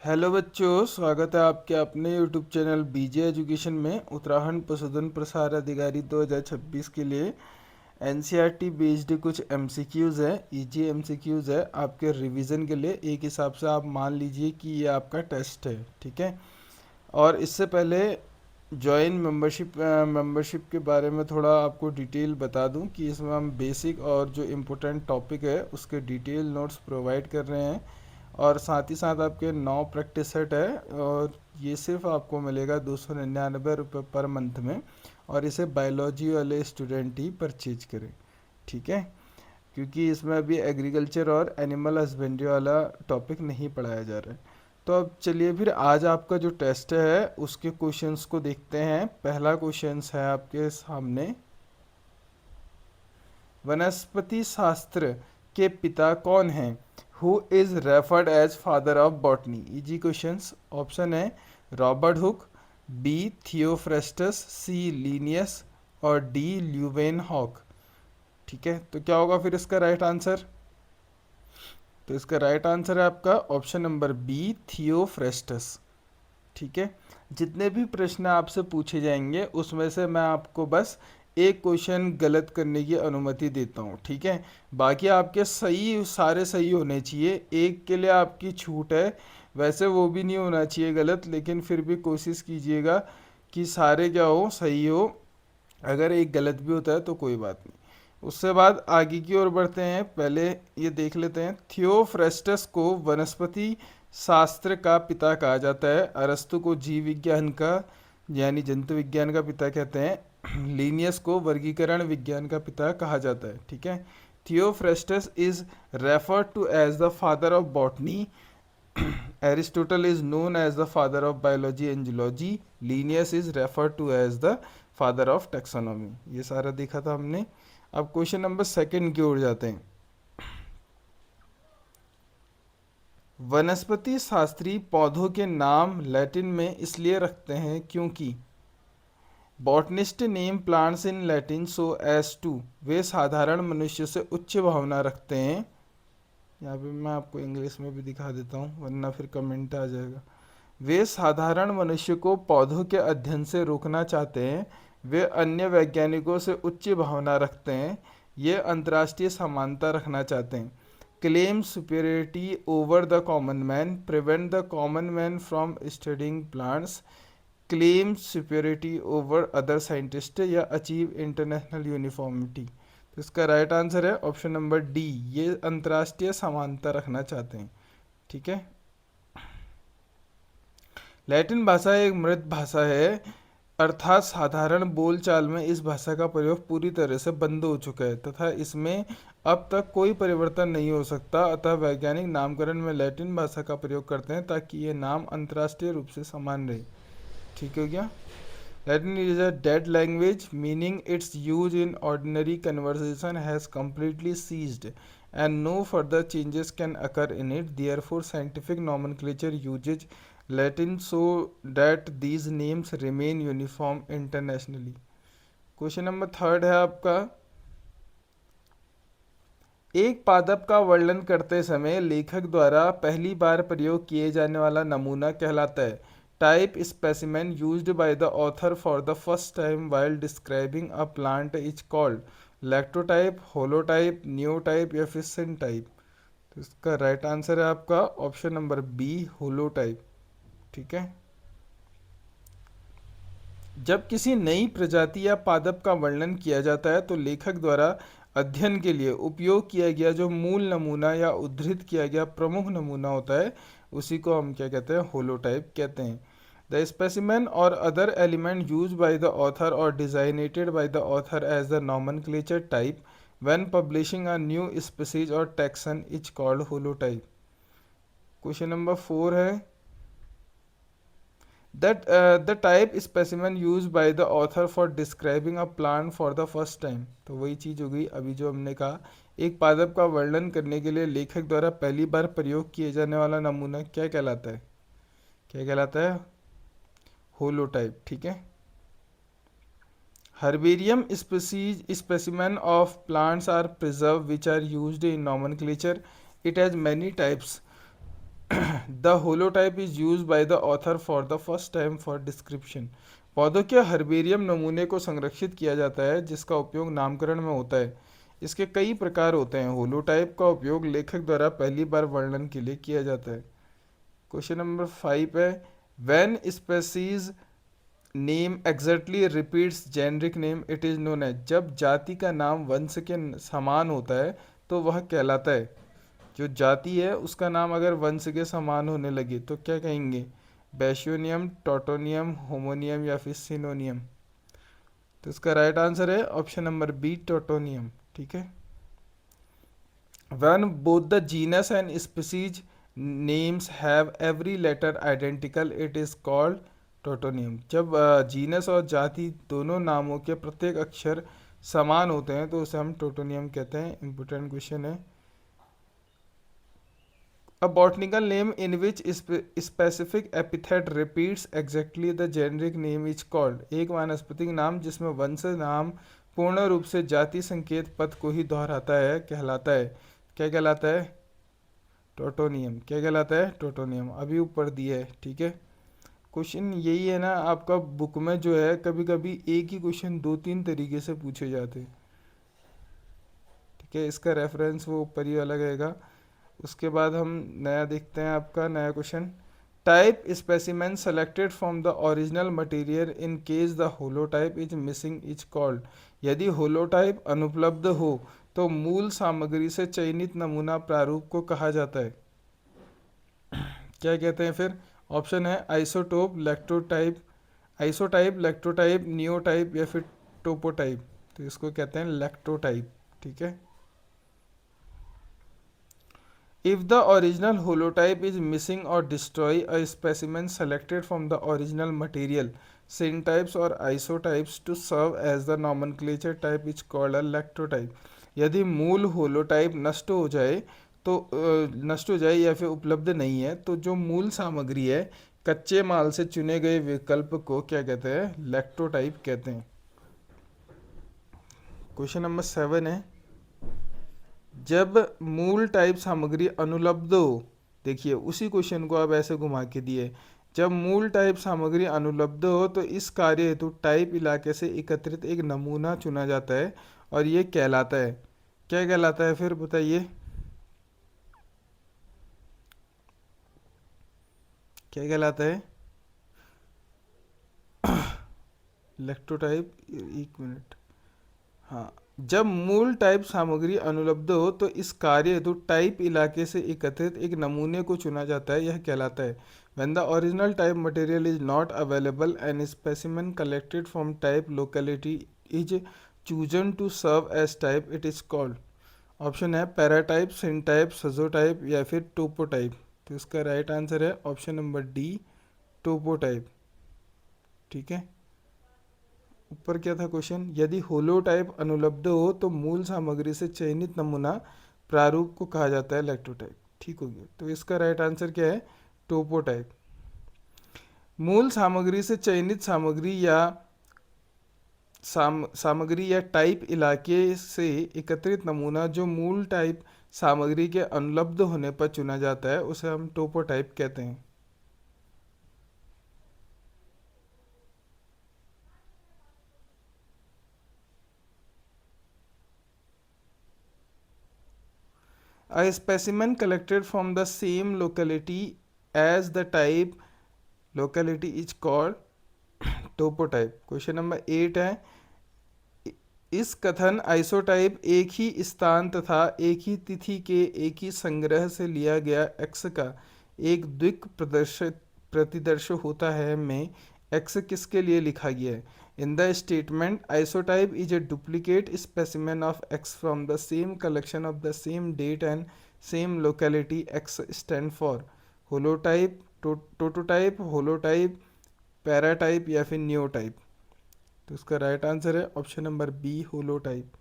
Hello बच्चों, स्वागत है आपके अपने यूट्यूब चैनल बीजे एजुकेशन में। उत्तराखंड पशुधन प्रसार अधिकारी 2026 के लिए एनसीईआरटी बेस्ड कुछ एमसीक्यूज़ है, इजी एमसीक्यूज़ है आपके रिवीजन के लिए। एक हिसाब से आप मान लीजिए कि ये आपका टेस्ट है, ठीक है। और इससे पहले जॉइन मेंबरशिप के बारे में थोड़ा आपको डिटेल बता दूं कि इसमें हम बेसिक और जो इम्पोर्टेंट टॉपिक है उसके डिटेल नोट्स प्रोवाइड कर रहे हैं। और साथ ही साथ आपके 9 प्रैक्टिस सेट है, और ये सिर्फ आपको मिलेगा 299 रुपये पर मंथ में। और इसे बायोलॉजी वाले स्टूडेंट ही परचेज करें, ठीक है, क्योंकि इसमें अभी एग्रीकल्चर और एनिमल हस्बेंड्री वाला टॉपिक नहीं पढ़ाया जा रहा है। तो अब चलिए फिर आज आपका जो टेस्ट है उसके क्वेश्चंस को देखते हैं। पहला क्वेश्चंस है आपके सामने, वनस्पति शास्त्र के पिता कौन हैं? Who is referred as father of botany? Easy questions. Option है Robert Hooke, B Theophrastus, C Linnaeus और डी ल्यूवेन हॉक। ठीक है, तो क्या होगा फिर इसका राइट आंसर? तो इसका राइट आंसर है आपका ऑप्शन नंबर बी थियोफ्रेस्टस। ठीक है, जितने भी प्रश्न आपसे पूछे जाएंगे उसमें से मैं आपको बस एक क्वेश्चन गलत करने की अनुमति देता हूँ, ठीक है। बाकी आपके सही, सारे सही होने चाहिए, एक के लिए आपकी छूट है। वैसे वो भी नहीं होना चाहिए गलत, लेकिन फिर भी कोशिश कीजिएगा कि सारे क्या हो, सही हो। अगर एक गलत भी होता है तो कोई बात नहीं। उससे बाद आगे की ओर बढ़ते हैं। पहले ये देख लेते हैं, थियोफ्रेस्टस को वनस्पति शास्त्र का पिता कहा जाता है। अरस्तु को जीव विज्ञान का यानी जंतु विज्ञान का पिता कहते हैं। लीनियस को वर्गीकरण विज्ञान का पिता कहा जाता है, ठीक है। Theophrastus is referred to as the father of botany. Aristotle is known as the father of biology and zoology. Linnaeus is referred to as the father of taxonomy. ये सारा देखा था हमने। अब क्वेश्चन नंबर सेकंड की ओर जाते हैं। वनस्पति शास्त्री पौधों के नाम लैटिन में इसलिए रखते हैं क्योंकि botanist name plants in Latin so as to, वे साधारण मनुष्य से उच्च भावना रखते हैं। यहाँ पे मैं आपको इंग्लिश में भी दिखा देता हूँ वरना फिर कमेंट आ जाएगा। वे साधारण मनुष्य को पौधों के अध्ययन से रोकना चाहते हैं। वे अन्य वैज्ञानिकों से उच्च भावना रखते हैं। ये अंतर्राष्ट्रीय समानता रखना चाहते हैं। Claim superiority over the common man, prevent the common man from studying plants, claim superiority over other scientist या अचीव इंटरनेशनल यूनिफॉर्मिटी। तो इसका राइट आंसर है ऑप्शन नंबर डी, ये अंतर्राष्ट्रीय समानता रखना चाहते हैं, ठीक है। लैटिन भाषा एक मृत भाषा है, अर्थात साधारण बोलचाल में इस भाषा का प्रयोग पूरी तरह से बंद हो चुका है तथा इसमें अब तक कोई परिवर्तन नहीं हो सकता। अतः वैज्ञानिक नामकरण में लैटिन भाषा का प्रयोग करते हैं ताकि ये नाम अंतर्राष्ट्रीय रूप से समान रहे। ठीक हो गया। Latin is a dead language meaning it's use in ordinary conversation has completely ceased and no further changes can occur in it. Therefore, scientific nomenclature uses Latin so that these names remain uniform internationally. Question number third है आपका, एक पादप का वर्णन करते समय लेखक द्वारा पहली बार प्रयोग किए जाने वाला नमूना कहलाता है। Type specimen used by the author for the first time while describing a plant is called lectotype, holotype, न्यूटाइप या फिर सिनटाइप। तो इसका राइट आंसर है आपका ऑप्शन नंबर बी, होलोटाइप, ठीक है। जब किसी नई प्रजाति या पादप का वर्णन किया जाता है तो लेखक द्वारा अध्ययन के लिए उपयोग किया गया जो मूल नमूना या उद्धृत किया गया प्रमुख नमूना होता है उसी को हम क्या कहते हैं, होलोटाइप कहते हैं। The specimen or other element use by the author or designated by the author as the nomenclature type when publishing a new species or taxon is called holotype. Question number 4 है, that the type specimen used by the author for describing a plant for the first time। तो वही चीज हो गई अभी जो हमने कहा, एक पादप का वर्णन करने के लिए लेखक द्वारा पहली बार प्रयोग किए जाने वाला नमूना क्या कहलाता है? क्या कहलाता है? होलोटाइप, ठीक है। Herbarium species specimen of plants are preserve which are used in nomenclature. It has many types the holotype is use by the author for the first time for description. पौधों के हर्बेरियम नमूने को संरक्षित किया जाता है जिसका उपयोग नामकरण में होता है। इसके कई प्रकार होते हैं। होलोटाइप का उपयोग लेखक द्वारा पहली बार वर्णन के लिए किया जाता है। क्वेश्चन नंबर 5 है, when species name exactly repeats generic name it is known as. जब जाति का नाम वंश के समान होता है तो वह कहलाता है। जो जाति है उसका नाम अगर वंश के समान होने लगे तो क्या कहेंगे? बैशियोनियम, टोटोनियम, होमोनियम या फिर सिनोनियम। तो इसका राइट आंसर है ऑप्शन नंबर बी, टोटोनियम। ठीक है। When both the genus and species names have every letter identical, it is called टोटोनियम। जब जीनस और जाति दोनों नामों के प्रत्येक अक्षर समान होते हैं तो उसे हम टोटोनियम कहते हैं। इंपॉर्टेंट क्वेश्चन है। A botanical name in which specific epithet repeats exactly the generic name is called। एक वानस्पतिक नाम जिसमें वंश नाम पूर्ण रूप से जाति संकेत पद को ही दोहराता है कहलाता है। क्या कहलाता है? टोटोनियम। क्या कहलाता है? टोटोनियम। अभी ऊपर दिया है। ठीक है। क्वेश्चन यही है ना, आपका बुक में जो है कभी कभी एक ही क्वेश्चन दो तीन तरीके से पूछे जाते हैं। ठीक है। इसका रेफरेंस वो ऊपर ही वाला रहेगा। उसके बाद हम नया देखते हैं, आपका नया question. Type specimen selected from the original material in case the holotype is missing is called. यदि होलोटाइप अनुपलब्ध हो तो मूल सामग्री से चयनित नमूना प्रारूप को कहा जाता है। क्या कहते हैं फिर? ऑप्शन है आइसोटोप, लैक्टोटाइप, आइसोटाइप, लैक्टोटाइप, नियोटाइप या फिर टोपोटाइप। तो इसको कहते हैं लैक्टोटाइप। ठीक है। If the original holotype is missing or destroy a specimen selected from the original material, syntypes or isotypes to serve as the nomenclature type is called a lactotype। यदि मूल होलोटाइप नष्ट हो जाए या फिर उपलब्ध नहीं है तो जो मूल सामग्री है कच्चे माल से चुने गए विकल्प को क्या कहते हैं? लैक्टोटाइप कहते हैं। क्वेश्चन नंबर 7 है, जब मूल टाइप सामग्री अनुपलब्ध हो। देखिए उसी क्वेश्चन को अब ऐसे घुमा के दिए। जब मूल टाइप सामग्री अनुपलब्ध हो तो इस कार्य हेतु टाइप इलाके से एकत्रित एक नमूना चुना जाता है और ये कहलाता है। क्या कहलाता है फिर बताइए? क्या कहलाता है? इलेक्ट्रोटाइप। एक मिनट। हाँ, जब मूल टाइप सामग्री अनुपलब्ध हो तो इस कार्य हेतु टाइप इलाके से एकत्रित एक नमूने को चुना जाता है, यह कहलाता है। When the original type material is not available and specimen collected from type locality is chosen to serve as type, it is called। Option है पैराटाइप, सिनटाइप, सजोटाइप या फिर टोपोटाइप। तो इसका राइट आंसर है ऑप्शन नंबर डी, टोपोटाइप। ठीक है। ऊपर क्या था क्वेश्चन? यदि होलोटाइप अनुपलब्ध हो तो मूल सामग्री से चयनित नमूना प्रारूप को कहा जाता है लैक्टोटाइप। ठीक हो गया। तो इसका राइट आंसर क्या है? टोपोटाइप। मूल सामग्री से चयनित सामग्री या सामग्री या टाइप इलाके से एकत्रित नमूना जो मूल टाइप सामग्री के अनुपलब्ध होने पर चुना जाता है उसे हम टोपोटाइप कहते हैं। A specimen collected from the same locality as the type locality is called topotype. Question number 8 है, इस कथन आइसोटाइप एक ही स्थान तथा एक ही तिथि के एक ही संग्रह से लिया गया एक्स का एक द्विक प्रतिदर्श होता है में एक्स किसके लिए लिखा गया है? In the statement isotype is a duplicate specimen of X from the same collection of the same date and same locality, X stand for holotype, topotype, holotype, paratype या फिर न्यूटाइप। तो इसका राइट आंसर है option number B, holotype.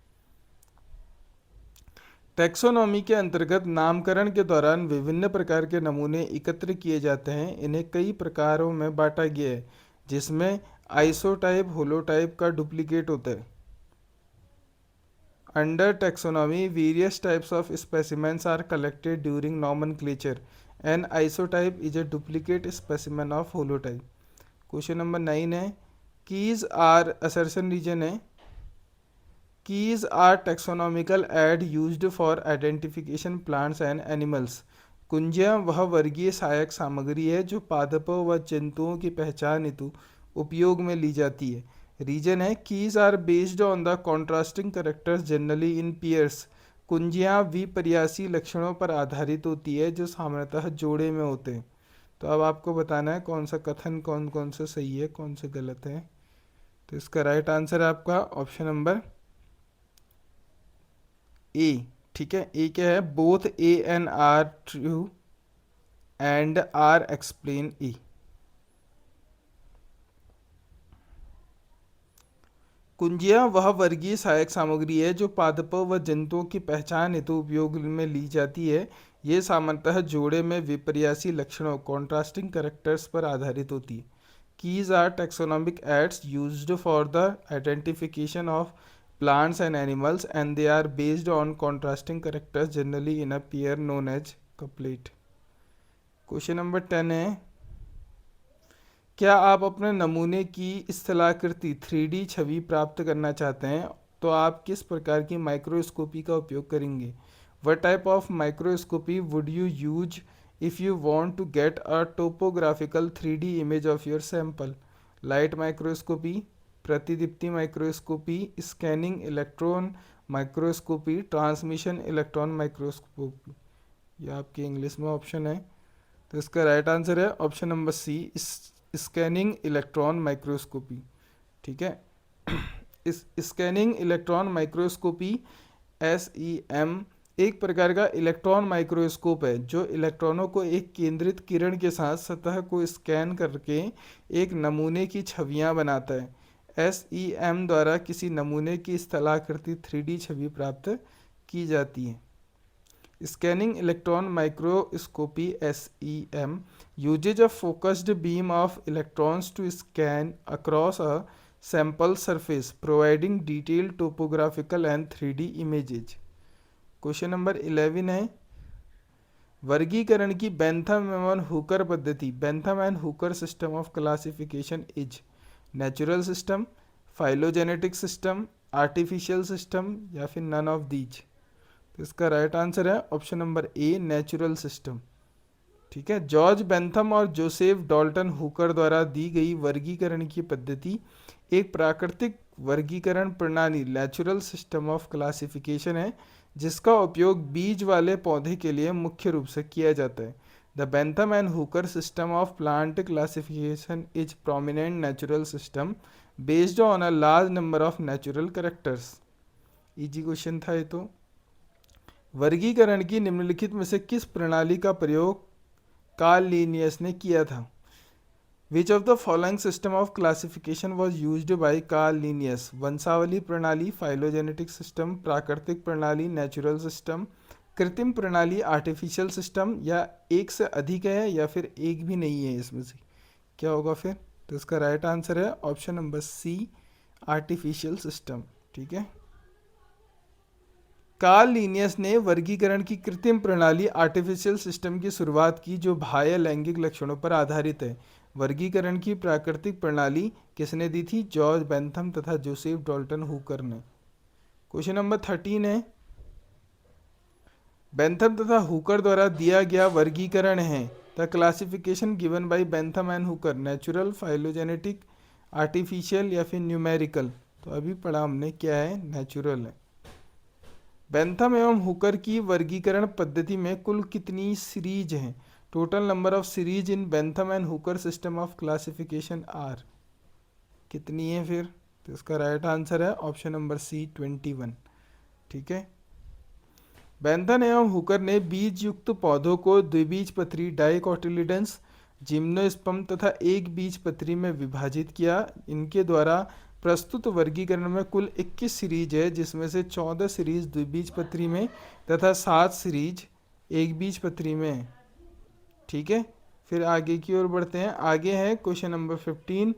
Taxonomy के अंतर्गत नामकरण के दौरान विभिन्न प्रकार के नमूने एकत्र किए जाते हैं। इन्हें कई प्रकारों में बांटा गया है जिसमें आइसोटाइप होलोटाइप का डुप्लीकेट होता है। Under taxonomy various types of specimens are collected during nomenclature an isotype is a duplicate specimen of holotype. Question number 9 है कीज आर असर्शन रीजन है keys are taxonomical aid used for identification plants and animals. कुंजियाँ वह वर्गीय सहायक सामग्री है जो पादपों व जंतुओं की पहचान हेतु उपयोग में ली जाती है। रीजन है keys are based on the contrasting characters generally in pairs. कुंजियाँ विपर्यासी लक्षणों पर आधारित होती है जो सामान्यतः जोड़े में होते हैं। तो अब आपको बताना है कौन सा कथन कौन कौन सा सही है कौन से गलत है। तो इसका राइट आंसर है आपका ऑप्शन नंबर ए। ठीक है, ए क्या है, both A and R true and R explain A. कुंजियाँ वह वर्गीय सहायक सामग्री है जो पादपों व जंतुओं की पहचान हेतु उपयोग में ली जाती है। ये सामान्यतः जोड़े में विपर्यासी लक्षणों कॉन्ट्रास्टिंग कैरेक्टर्स पर आधारित होती है। Keys are taxonomic aids used for the identification of plants and animals and they are based on contrasting characters generally in a pair known as couplet। Question number 10 है क्या आप अपने नमूने की स्थलाकृति 3D छवि प्राप्त करना चाहते हैं तो आप किस प्रकार की माइक्रोस्कोपी का उपयोग करेंगे। What type of microscopy would you use if you want to get a topographical 3D image of your sample? Light microscopy, प्रतिदीप्ति microscopy, scanning electron microscopy, transmission electron microscopy. ये आपके इंग्लिश में ऑप्शन है। तो इसका राइट आंसर है option number C, scanning electron microscopy. ठीक है, इस स्कैनिंग इलेक्ट्रॉन माइक्रोस्कोपी SEM एक प्रकार का इलेक्ट्रॉन माइक्रोस्कोप है जो इलेक्ट्रॉनों को एक केंद्रित किरण के साथ सतह को स्कैन करके एक नमूने की छवियां बनाता है। SEM द्वारा किसी नमूने की स्थलाकृति 3D छवि प्राप्त की जाती है। Scanning electron microscopy SEM uses a focused beam of electrons to scan across a sample surface providing detailed topographical and 3D images। Question number 11 है वर्गीकरण की बेंथम एवं हुकर पद्धति। Bentham and Hooker system of classification is natural system, phylogenetic system, artificial system या फिर none of these. तो इसका right answer है ऑप्शन नंबर ए, नेचुरल सिस्टम। ठीक है, जॉर्ज बेंथम और जोसेफ डॉल्टन हुकर द्वारा दी गई वर्गीकरण की पद्धति एक प्राकृतिक वर्गीकरण प्रणाली नेचुरल सिस्टम ऑफ क्लासिफिकेशन है जिसका उपयोग बीज वाले पौधे के लिए मुख्य रूप से किया जाता है। The Bentham and Hooker system of plant classification is prominent natural system based on a large number of natural characters. Easy question था ये। तो वर्गीकरण की निम्नलिखित में से किस प्रणाली का प्रयोग कार्ल लिनियस ने किया था। Which of the following system of classification was used by Karl Linnaeus. वंशावली प्रणाली, फाइलोजेनेटिक सिस्टम, प्राकृतिक प्रणाली नेचुरल सिस्टम, कृत्रिम प्रणाली आर्टिफिशियल सिस्टम, या एक से अधिक है या फिर एक भी नहीं है इसमें से क्या होगा फिर। तो इसका राइट आंसर है option number C, artificial system. ठीक है, कार्ल लिनियस ने वर्गीकरण की कृत्रिम प्रणाली आर्टिफिशियल सिस्टम की शुरुआत की जो बाह्य लैंगिक लक्षणों पर आधारित है। वर्गीकरण की प्राकृतिक प्रणाली किसने दी थी, जॉर्ज बेंथम तथा जोसेफ डॉल्टन हुकर ने। क्वेश्चन नंबर 13 है बेंथम तथा हुकर द्वारा दिया गया वर्गीकरण है। The classification given by Bentham and Hooker natural, phylogenetic, artificial या फिर न्यूमेरिकल। तो अभी पढ़ा हमने क्या है, नेचुरल है। बेंथम एवं हुकर की वर्गीकरण पद्धति में कुल कितनी सीरीज हैं। Total number of series in Bentham and Hooker system of classification are कितनी है फिर। तो इसका राइट आंसर है ऑप्शन नंबर सी, 21। ठीक है, बेंथम एवं हुकर ने बीज युक्त पौधों को द्विबीजपत्री डाइकोटिलिडन्स, जिम्नोस्पर्म तथा एक बीजपत्री में विभाजित किया। इनके द्वारा प्रस्तुत वर्गीकरण में कुल 21 सीरीज है जिसमें से 14 सीरीज द्विबीजपत्री में तथा 7 सीरीज एक बीजपत्री में है। ठीक है, फिर आगे की ओर बढ़ते हैं। आगे है क्वेश्चन नंबर 15,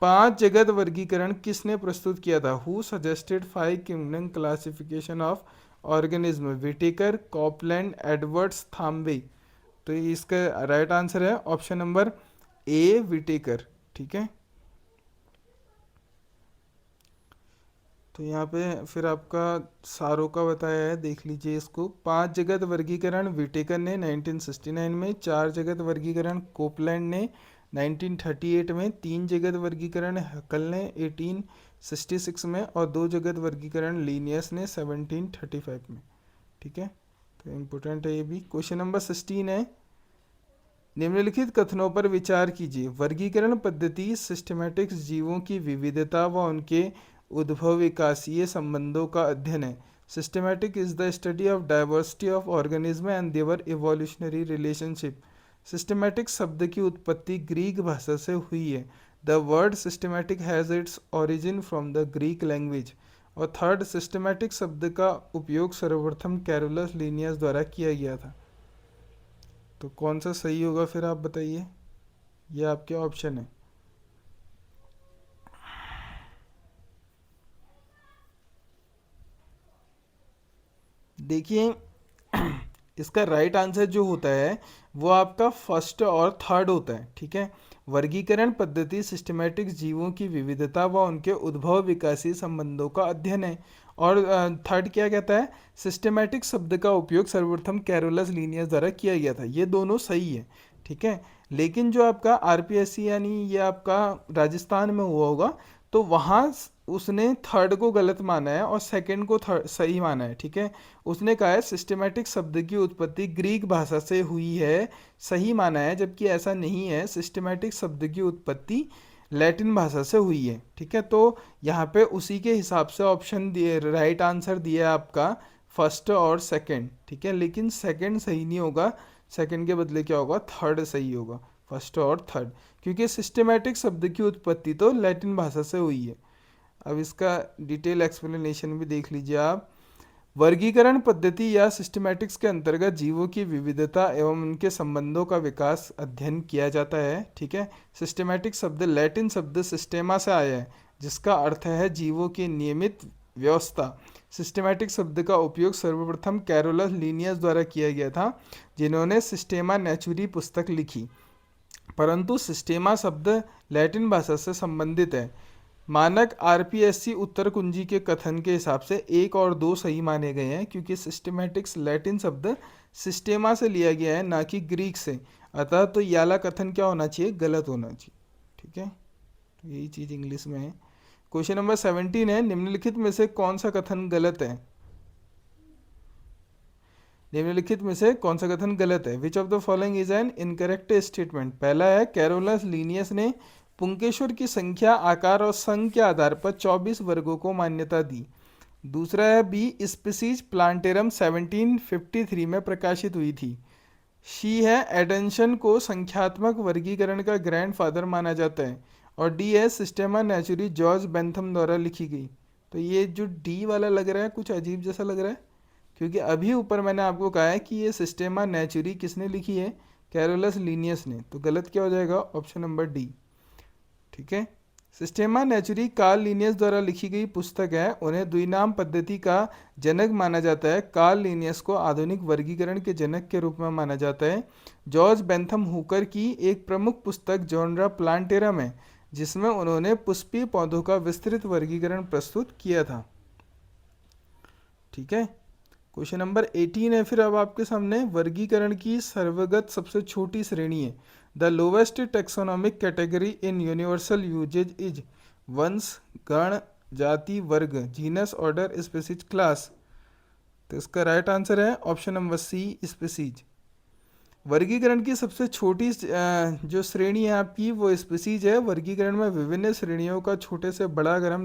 5 जगत वर्गीकरण किसने प्रस्तुत किया था। Who suggested 5 kingdom classification of organism. Whittaker, Copeland, Edwards, Thambe. तो इसका राइट आंसर है ऑप्शन नंबर ए, विटेकर। ठीक है, तो यहाँ पे फिर आपका सारों का बताया है, देख लीजिए इसको। 5 जगत वर्गीकरण विटेकर ने 1969 में, 4 जगत वर्गीकरण कोपलैंड ने 1938 में, 3 जगत वर्गीकरण हकल ने 1866 में, और 2 जगत वर्गीकरण लीनियस ने 1735 में। ठीक है, तो इम्पोर्टेंट है ये भी। क्वेश्चन नंबर 16 है, निम्नलिखित कथनों पर विचार कीजिए। वर्गीकरण पद्धति सिस्टमैटिक्स जीवों की विविधता व उनके उद्भव विकासीय संबंधों का अध्ययन है। Systematic is the study of diversity of organism and their evolutionary relationship. Systematic शब्द की उत्पत्ति ग्रीक भाषा से हुई है। The word systematic has its origin from the Greek language. और थर्ड, सिस्टमैटिक शब्द का उपयोग सर्वप्रथम कैरोलस लीनियस द्वारा किया गया था। तो कौन सा सही होगा फिर आप बताइए, ये आपके ऑप्शन है। देखिए इसका राइट आंसर जो होता है वो आपका फर्स्ट और थर्ड होता है। ठीक है, वर्गीकरण पद्धति सिस्टमैटिक जीवों की विविधता व उनके उद्भव विकासी संबंधों का अध्ययन है। और थर्ड क्या कहता है, सिस्टमैटिक शब्द का उपयोग सर्वप्रथम कैरोलस लीनियस द्वारा किया गया था। ये दोनों सही है। ठीक है, लेकिन जो आपका आरपीएससी यानी ये आपका राजस्थान में हुआ होगा, तो वहाँ उसने थर्ड को गलत माना है और सेकंड को थर्ड सही माना है। ठीक है, उसने कहा है सिस्टमैटिक शब्द की उत्पत्ति ग्रीक भाषा से हुई है, सही माना है, जबकि ऐसा नहीं है। सिस्टमैटिक शब्द की उत्पत्ति लैटिन भाषा से हुई है। ठीक है, तो यहाँ पे उसी के हिसाब से ऑप्शन दिए, राइट आंसर दिया है आपका फर्स्ट और सेकंड। ठीक है, लेकिन सेकंड सही नहीं होगा, सेकंड के बदले क्या होगा, थर्ड सही होगा, फर्स्ट और थर्ड, क्योंकि सिस्टमैटिक शब्द की उत्पत्ति तो लैटिन भाषा से हुई है। अब इसका डिटेल एक्सप्लेनेशन भी देख लीजिए आप। वर्गीकरण पद्धति या सिस्टमैटिक्स के अंतर्गत जीवों की विविधता एवं उनके संबंधों का विकास अध्ययन किया जाता है। ठीक है, सिस्टमैटिक शब्द लैटिन शब्द सिस्टेमा से आया है, जिसका अर्थ है जीवों की नियमित व्यवस्था। सिस्टमैटिक शब्द का उपयोग सर्वप्रथम कैरोलस लीनियस द्वारा किया गया था, जिन्होंने सिस्टेमा नेचुरी पुस्तक लिखी। परंतु सिस्टेमा शब्द लैटिन भाषा से संबंधित है। मानक आरपीएससी उत्तर कुंजी के कथन के हिसाब से 1 और 2 सही माने गए हैं, क्योंकि सिस्टमैटिक्स लैटिन शब्द सिस्टेमा से लिया गया है, ना कि ग्रीक से। अतः तो याला कथन क्या होना चाहिए, गलत होना चाहिए। ठीक है, तो यही चीज़ इंग्लिश में है। क्वेश्चन नंबर 17 है, निम्नलिखित में से कौन सा कथन गलत है। निम्नलिखित में से कौन सा कथन गलत है। Which of the following is an incorrect statement. पहला है, कैरोलस लीनियस ने पुंकेश्वर की संख्या, आकार और संघ के आधार पर 24 वर्गों को मान्यता दी। दूसरा है, बी स्पीसीज प्लांटेरम 1753 में प्रकाशित हुई थी। सी है, एडेंशन को संख्यात्मक वर्गीकरण का ग्रैंडफादर माना जाता है। और डी है, सिस्टेमा नेचुरी जॉर्ज बेंथम द्वारा लिखी गई। तो ये जो डी वाला लग रहा है कुछ अजीब जैसा लग रहा है, क्योंकि अभी ऊपर मैंने आपको कहा है कि ये सिस्टेमा नेचुरी किसने लिखी है, कैरोलस लीनियस ने। तो गलत क्या हो जाएगा, ऑप्शन नंबर डी। ठीक है, सिस्टेमा नेचुरी कार्ल लीनियस द्वारा लिखी गई पुस्तक है। उन्हें द्विनाम पद्धति का जनक माना जाता है। कार्ल लीनियस को आधुनिक वर्गीकरण के जनक के रूप में माना जाता है। जॉर्ज बेंथम हुकर की एक प्रमुख पुस्तक जॉनरा प्लांटेरम है, जिसमें उन्होंने पुष्पीय पौधों का विस्तृत वर्गीकरण प्रस्तुत किया था। ठीक है, क्वेश्चन नंबर 18 है फिर अब आपके सामने। वर्गीकरण की सर्वगत सबसे छोटी श्रेणी है। The lowest taxonomic category in universal usages is वंश, गण, जाति, वर्ग, जीनस, ऑर्डर, स्पीसीज, क्लास। तो इसका राइट आंसर है ऑप्शन नंबर सी, स्पीसीज। वर्गीकरण की सबसे छोटी जो श्रेणी है आपकी वो स्पीसीज है। वर्गीकरण में विभिन्न श्रेणियों का छोटे से बड़ा क्रम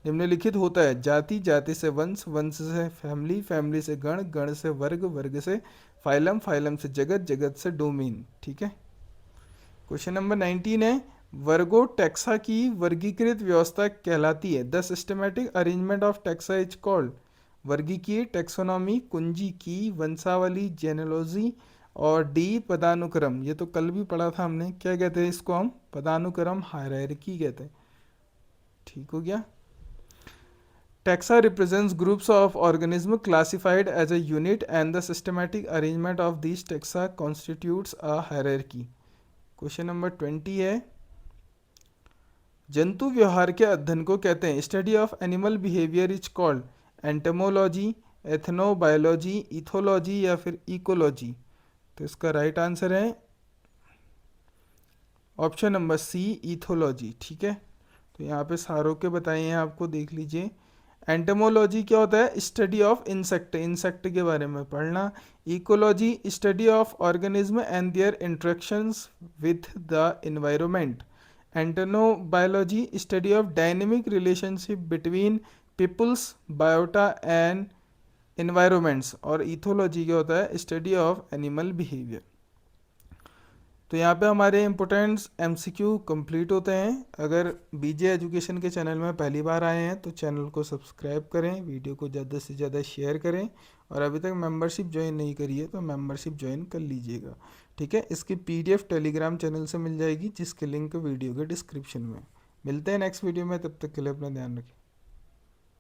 निम्नलिखित होता है। जाति, जाति से वंश, वंश से फैमिली, फैमिली से गण, गण से वर्ग, वर्ग से फाइलम, फाइलम से जगत, जगत से डोमेन। ठीक है, क्वेश्चन नंबर 19 है, वर्गो टैक्सा की वर्गीकृत व्यवस्था कहलाती है। The systematic arrangement of taxa is called. वर्गीकीय, टैक्सोनॉमी, कुंजी की, वंशावली, जेनेलॉजी, और डी पदानुक्रम। ये तो कल भी पढ़ा था हमने, क्या कहते हैं इसको हम, पदानुक्रम, हायरार्की कहते हैं। ठीक हो गया। Taxa represents groups of organisms classified as a unit, and the systematic arrangement of these taxa constitutes a hierarchy. Question number 20 है, जंतु व्यवहार के अध्ययन को कहते हैं, study of animal behaviour is called entomology, ethnobiology, ethology या फिर इकोलॉजी। तो इसका राइट आंसर है ऑप्शन नंबर सी, इथोलॉजी। ठीक है, तो यहाँ पे सारों के बताए हैं आपको, देख लीजिए। एंटोमोलॉजी क्या होता है, स्टडी ऑफ इंसेक्ट, इंसेक्ट के बारे में पढ़ना। Ecology study of organism and their interactions with the environment. Ethnobiology study of dynamic relationship between peoples, biota and environments. और इथोलॉजी क्या होता है, स्टडी ऑफ एनिमल बिहेवियर। तो यहाँ पे हमारे इम्पोर्टेंट एमसीक्यू कंप्लीट होते हैं। अगर बीजे एजुकेशन के चैनल में पहली बार आए हैं तो चैनल को सब्सक्राइब करें, वीडियो को ज़्यादा से ज़्यादा शेयर करें, और अभी तक मेंबरशिप ज्वाइन नहीं करी है तो मेंबरशिप ज्वाइन कर लीजिएगा। ठीक है, इसकी पीडीएफ टेलीग्राम चैनल से मिल जाएगी, जिसके लिंक वीडियो के डिस्क्रिप्शन में। मिलते हैं नेक्स्ट वीडियो में, तब तक के लिए अपना ध्यान रखें।